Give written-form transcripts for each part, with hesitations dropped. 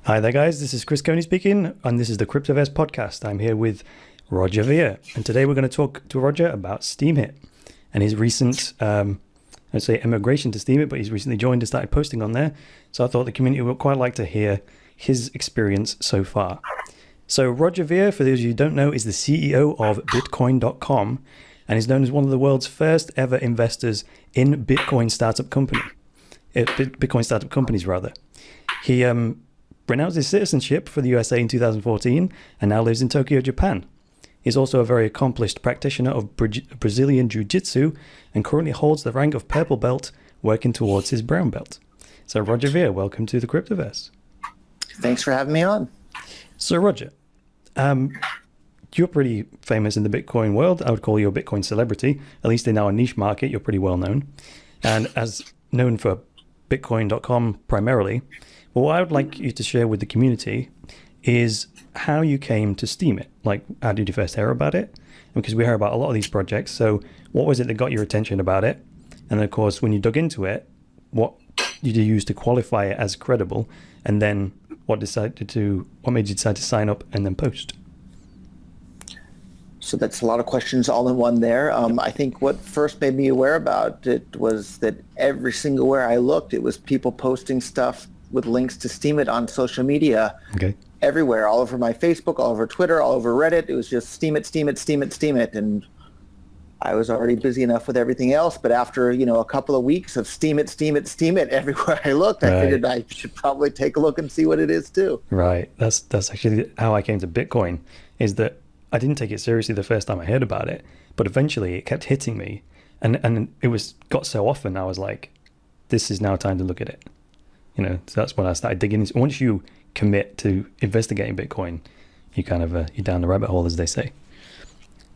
Hi there, guys. This is Chris Coney speaking, and this is the Cryptoverse podcast. I'm here with Roger Veer, and today we're going to talk to Roger about Steemit and his recent, I'd say emigration to Steemit, but he's recently joined and started posting on there. So I thought the community would quite like to hear his experience so far. So Roger Veer, for those of you who don't know, is the CEO of Bitcoin.com and is known as one of the world's first ever investors in Bitcoin startup companies rather. He renounced his citizenship for the USA in 2014 and now lives in Tokyo, Japan. He's also a very accomplished practitioner of Brazilian Jiu Jitsu and currently holds the rank of purple belt, working towards his brown belt. So Roger Veer, welcome to the Cryptoverse. Thanks for having me on. So Roger, you're pretty famous in the Bitcoin world. I would call you a Bitcoin celebrity, at least in our niche market, you're pretty well known. And as known for Bitcoin.com primarily, but what I would like you to share with the community is how you came to Steemit. Like, how did you first hear about it? Because we hear about a lot of these projects. So what was it that got your attention about it? And then, of course, when you dug into it, what did you use to qualify it as credible? And then what made you decide to sign up and then post? So that's a lot of questions all in one there. I think what first made me aware about it was that every single where I looked, it was people posting stuff with links to Steemit on social media. Okay. Everywhere, all over my Facebook, all over Twitter, all over Reddit. It was just Steemit, Steemit, Steemit, Steemit. And I was already busy enough with everything else. But after, a couple of weeks of Steemit, Steemit, Steemit everywhere I looked, I figured I should probably take a look and see what it is too. Right. That's actually how I came to Bitcoin, is that I didn't take it seriously the first time I heard about it, but eventually it kept hitting me. And it got so often, I was like, this is now time to look at it. So that's when I started digging into. Once you commit to investigating Bitcoin, you kind of you're down the rabbit hole, as they say.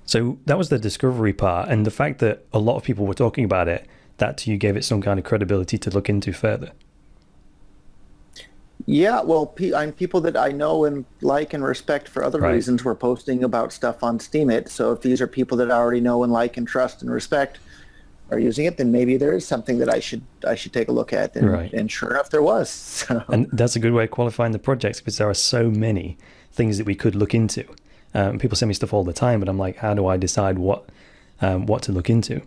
So that was the discovery part, and the fact that a lot of people were talking about it, that to you gave it some kind of credibility to look into further. Yeah, well, people that I know and like and respect for other reasons were posting about stuff on Steemit. So if these are people that I already know and like and trust and respect are using it, then maybe there is something that I should take a look at. And sure enough, there was. So. And that's a good way of qualifying the projects, because there are so many things that we could look into. People send me stuff all the time, but I'm like, how do I decide what to look into?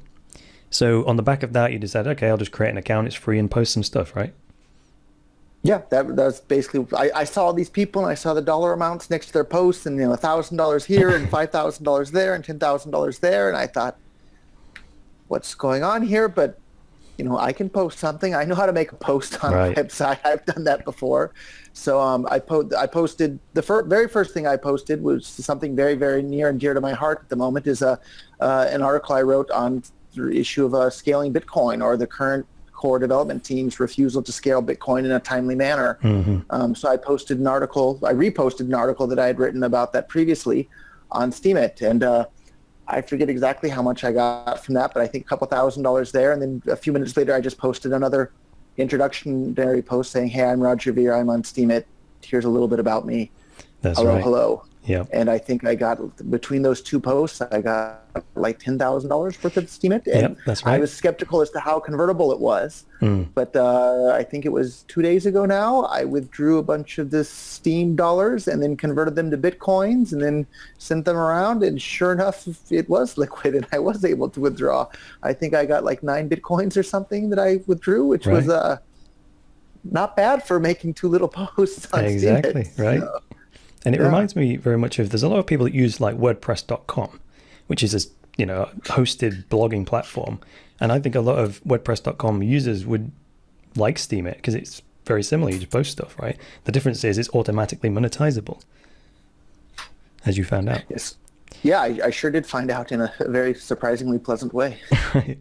So on the back of that, you decided, okay, I'll just create an account. It's free and post some stuff, right? Yeah, that's basically. I saw these people and I saw the dollar amounts next to their posts, and $1,000 here and $5,000 there and $10,000 there, and I thought, what's going on here? But I can post something. I know how to make a post on a website. I've done that before. So I posted the very first thing I posted was something very, very near and dear to my heart at the moment, is an article I wrote on the issue of scaling Bitcoin, or the current core development team's refusal to scale Bitcoin in a timely manner. Mm-hmm. So I reposted an article that I had written about that previously on Steemit, and I forget exactly how much I got from that, but I think a couple $1,000 there. And then a few minutes later, I just posted another introductory post saying, hey, I'm Roger Veer, I'm on Steemit. Here's a little bit about me. That's hello, right. Hello. Yeah. And I think I got, between those two posts, I got like $10,000 worth of Steemit. And that's right. I was skeptical as to how convertible it was. But I think it was 2 days ago now, I withdrew a bunch of the Steem dollars and then converted them to Bitcoins and then sent them around. And sure enough, it was liquid and I was able to withdraw. I think I got like 9 Bitcoins or something that I withdrew, which was not bad for making 2 little posts on Exactly, Steemit. right. So, and it reminds me very much of, there's a lot of people that use like WordPress.com, which is a hosted blogging platform. And I think a lot of WordPress.com users would like Steemit because it's very similar. You just post stuff, right? The difference is it's automatically monetizable, as you found out. Yes. Yeah, I sure did find out in a very surprisingly pleasant way. Right.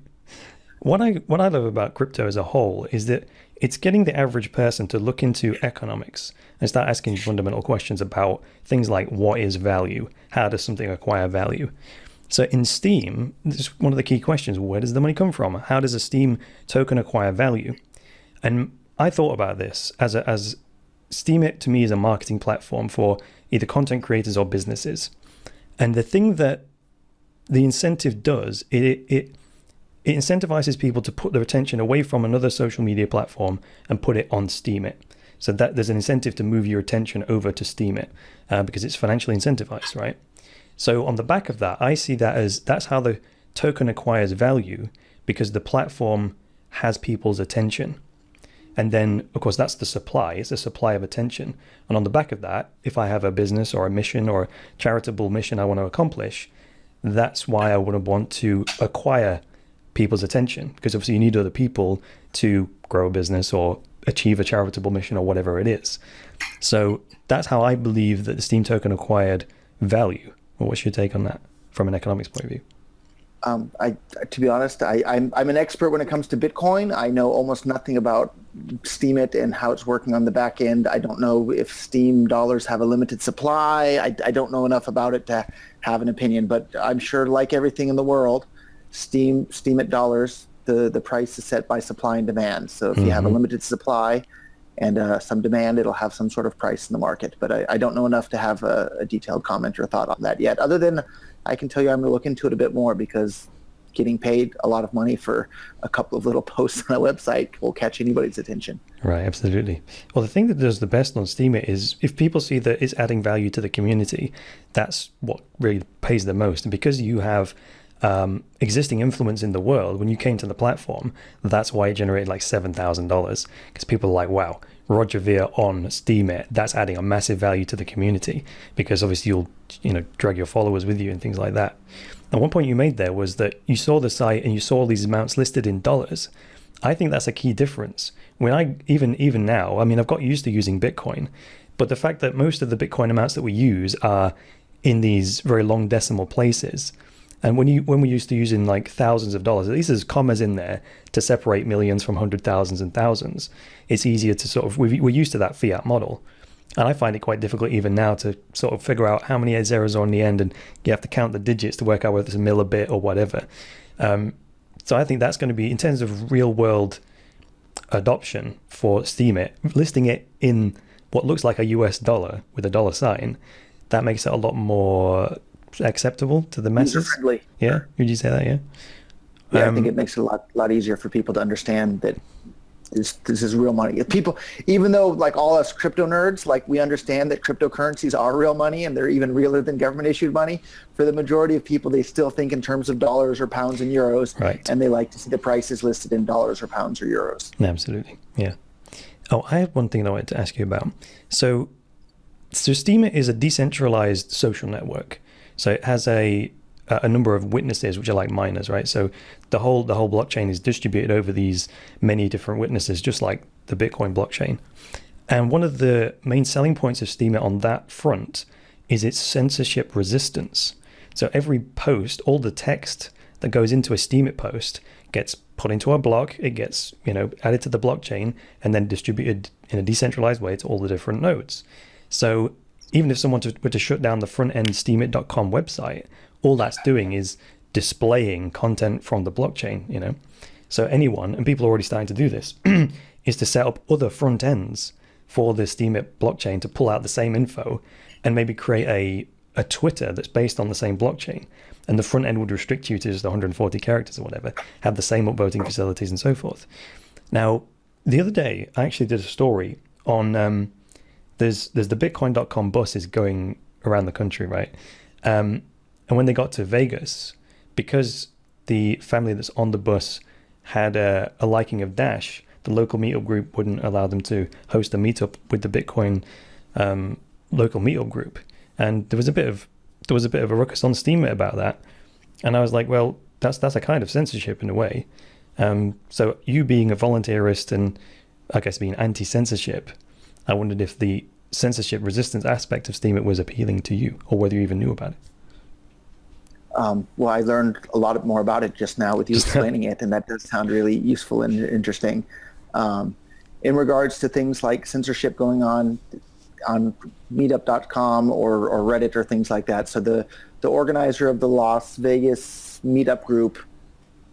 What I love about crypto as a whole is that it's getting the average person to look into economics and start asking fundamental questions about things like, what is value? How does something acquire value? So in Steem, this is one of the key questions. Where does the money come from? How does a Steem token acquire value? And I thought about this as Steemit to me is a marketing platform for either content creators or businesses. And the thing that the incentive does, it incentivizes people to put their attention away from another social media platform and put it on Steemit. So that there's an incentive to move your attention over to Steemit because it's financially incentivized, right? So on the back of that, I see that as that's how the token acquires value, because the platform has people's attention. And then, of course, that's the supply. It's a supply of attention. And on the back of that, if I have a business or a mission or a charitable mission I want to accomplish, that's why I would want to acquire people's attention, because obviously you need other people to grow a business or achieve a charitable mission or whatever it is. So that's how I believe that the Steem token acquired value. Well, what's your take on that from an economics point of view? To be honest, I'm an expert when it comes to Bitcoin. I know almost nothing about Steemit and how it's working on the back end. I don't know if Steem dollars have a limited supply. I don't know enough about it to have an opinion, but I'm sure, like everything in the world, Steemit dollars, the price is set by supply and demand. So if you have a limited supply and some demand, it'll have some sort of price in the market. But I don't know enough to have a detailed comment or thought on that yet, other than I can tell you I'm going to look into it a bit more, because getting paid a lot of money for a couple of little posts on a website will catch anybody's attention. Right, absolutely. Well, the thing that does the best on Steemit is if people see that it's adding value to the community, that's what really pays the most. And because you have existing influence in the world, when you came to the platform, that's why it generated like $7,000, because people are like, wow, Roger Ver on Steemit, that's adding a massive value to the community, because obviously you'll drag your followers with you and things like that. And one point you made there was that you saw the site and you saw these amounts listed in dollars. I think that's a key difference. When I even now, I mean, I've got used to using Bitcoin, but the fact that most of the Bitcoin amounts that we use are in these very long decimal places. And when we're used to using like thousands of dollars, at least there's commas in there to separate millions from hundred thousands and thousands. It's easier to sort of, we're used to that fiat model. And I find it quite difficult even now to sort of figure out how many zeros are on the end, and you have to count the digits to work out whether it's a mill, a bit, or whatever. So I think that's going to be, in terms of real world adoption for Steemit, listing it in what looks like a US dollar with a dollar sign, that makes it a lot more acceptable to the masses. User-friendly. Yeah, would you say that? Yeah. Yeah, I think it makes it a lot easier for people to understand that this is real money. If people, even though like all us crypto nerds, like we understand that cryptocurrencies are real money and they're even realer than government issued money, for the majority of people, they still think in terms of dollars or pounds and euros, right? And they like to see the prices listed in dollars or pounds or euros. Absolutely, yeah. Oh, I had one thing that I wanted to ask you about. So Steemit is a decentralized social network. So it has a number of witnesses, which are like miners, right? So the whole blockchain is distributed over these many different witnesses, just like the Bitcoin blockchain. And one of the main selling points of Steemit on that front is its censorship resistance. So every post, all the text that goes into a Steemit post gets put into a block, it gets added to the blockchain, and then distributed in a decentralized way to all the different nodes. So even if someone were to shut down the front-end steemit.com website, all that's doing is displaying content from the blockchain, So anyone, and people are already starting to do this, is to set up other front ends for the Steemit blockchain to pull out the same info and maybe create a Twitter that's based on the same blockchain. And the front end would restrict you to just 140 characters or whatever, have the same upvoting facilities and so forth. Now, the other day, I actually did a story on, there's the Bitcoin.com buses going around the country, right? And when they got to Vegas, because the family that's on the bus had a liking of Dash, the local meetup group wouldn't allow them to host a meetup with the Bitcoin local meetup group. And there was a bit of a ruckus on Steemit about that. And I was like, well, that's a kind of censorship in a way. So you being a volunteerist and I guess being anti-censorship, I wondered if the censorship resistance aspect of Steemit was appealing to you, or whether you even knew about it. Well, I learned a lot more about it just now with you explaining it, and that does sound really useful and interesting. In regards to things like censorship going on meetup.com or Reddit or things like that, so the organizer of the Las Vegas meetup group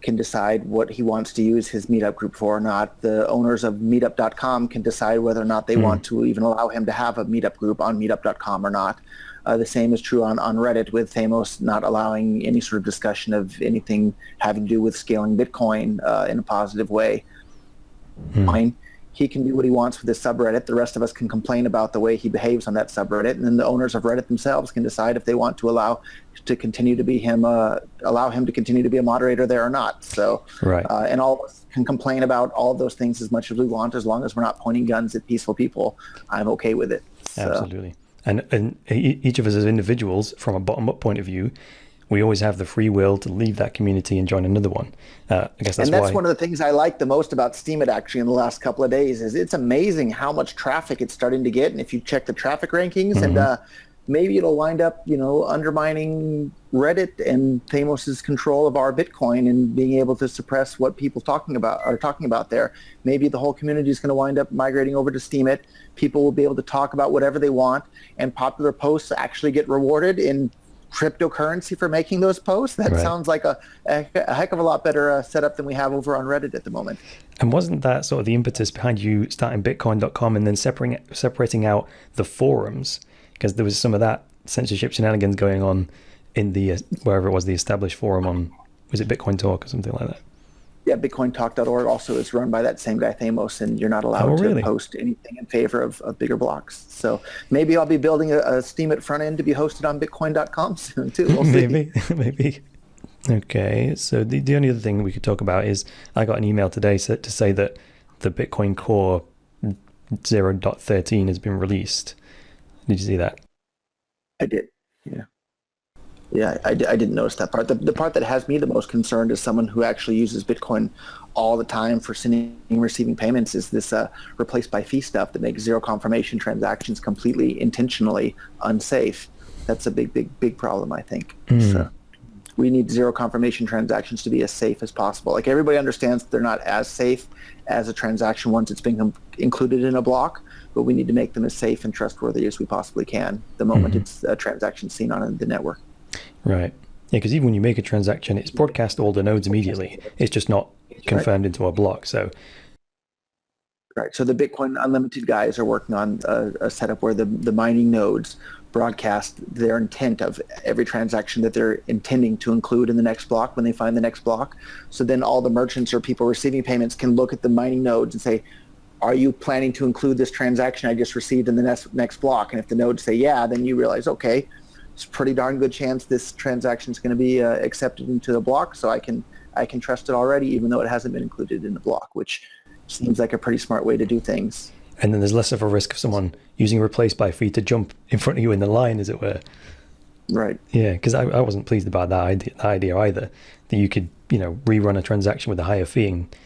can decide what he wants to use his meetup group for or not. The owners of meetup.com can decide whether or not they want to even allow him to have a meetup group on meetup.com or not. The same is true on Reddit, with Thamos not allowing any sort of discussion of anything having to do with scaling Bitcoin in a positive way. He can do what he wants with his subreddit. The rest of us can complain about the way he behaves on that subreddit, and then the owners of Reddit themselves can decide if they want to allow him to continue to be a moderator there or not. So, right. And all of us can complain about all of those things as much as we want, as long as we're not pointing guns at peaceful people. I'm okay with it. So. Absolutely. And each of us as individuals, from a bottom-up point of view, we always have the free will to leave that community and join another one. I guess that's why. And that's one of the things I like the most about Steemit actually in the last couple of days is it's amazing how much traffic it's starting to get. And if you check the traffic rankings, and maybe it'll wind up, undermining Reddit and Thamos's control of our Bitcoin and being able to suppress what people are talking about there. Maybe the whole community is going to wind up migrating over to Steemit. People will be able to talk about whatever they want, and popular posts actually get rewarded in cryptocurrency for making those posts. That sounds like a heck of a lot better setup than we have over on Reddit at the moment. And wasn't that sort of the impetus behind you starting Bitcoin.com and then separating out the forums? Because there was some of that censorship shenanigans going on in the wherever it was, the established forum on, was it Bitcoin Talk or something like that? Yeah, BitcoinTalk.org also is run by that same guy Thamos, and you're not allowed to post anything in favor of bigger blocks. So maybe I'll be building a Steemit front end to be hosted on Bitcoin.com soon too. We'll see. Maybe. Okay, so the only other thing we could talk about is I got an email today to say that the Bitcoin Core 0.13 has been released. Did you see that? I did, yeah. Yeah, I didn't notice that part. The part that has me the most concerned as someone who actually uses Bitcoin all the time for sending and receiving payments is this replaced by fee stuff that makes zero confirmation transactions completely intentionally unsafe. That's a big problem, I think. So we need zero confirmation transactions to be as safe as possible. Like, everybody understands they're not as safe as a transaction once it's been included in a block, but we need to make them as safe and trustworthy as we possibly can the moment it's a transaction seen on the network. Right. Yeah, because even when you make a transaction, it's broadcast to all the nodes immediately. It's just not confirmed into a block. So, right. So the Bitcoin Unlimited guys are working on a setup where the mining nodes broadcast their intent of every transaction that they're intending to include in the next block when they find the next block. So then all the merchants or people receiving payments can look at the mining nodes and say, are you planning to include this transaction I just received in the next block? And if the nodes say yeah, then you realize, okay, it's a pretty darn good chance this transaction is going to be accepted into the block, so I can trust it already, even though it hasn't been included in the block, which seems like a pretty smart way to do things. And then there's less of a risk of someone using replace by fee to jump in front of you in the line, as it were. Right. Yeah, because I wasn't pleased about that idea either, that you could rerun a transaction with a higher fee and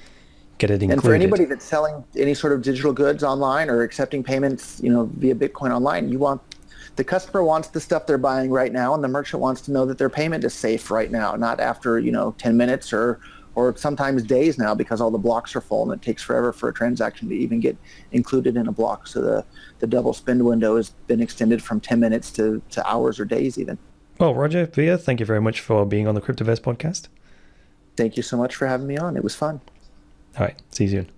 get it included. And for anybody that's selling any sort of digital goods online or accepting payments via Bitcoin online, the customer wants the stuff they're buying right now, and the merchant wants to know that their payment is safe right now, not after 10 minutes or sometimes days now, because all the blocks are full and it takes forever for a transaction to even get included in a block. So the double spend window has been extended from 10 minutes to hours or days even. Well, Roger, Via, thank you very much for being on the Cryptoverse podcast. Thank you so much for having me on. It was fun. All right. See you soon.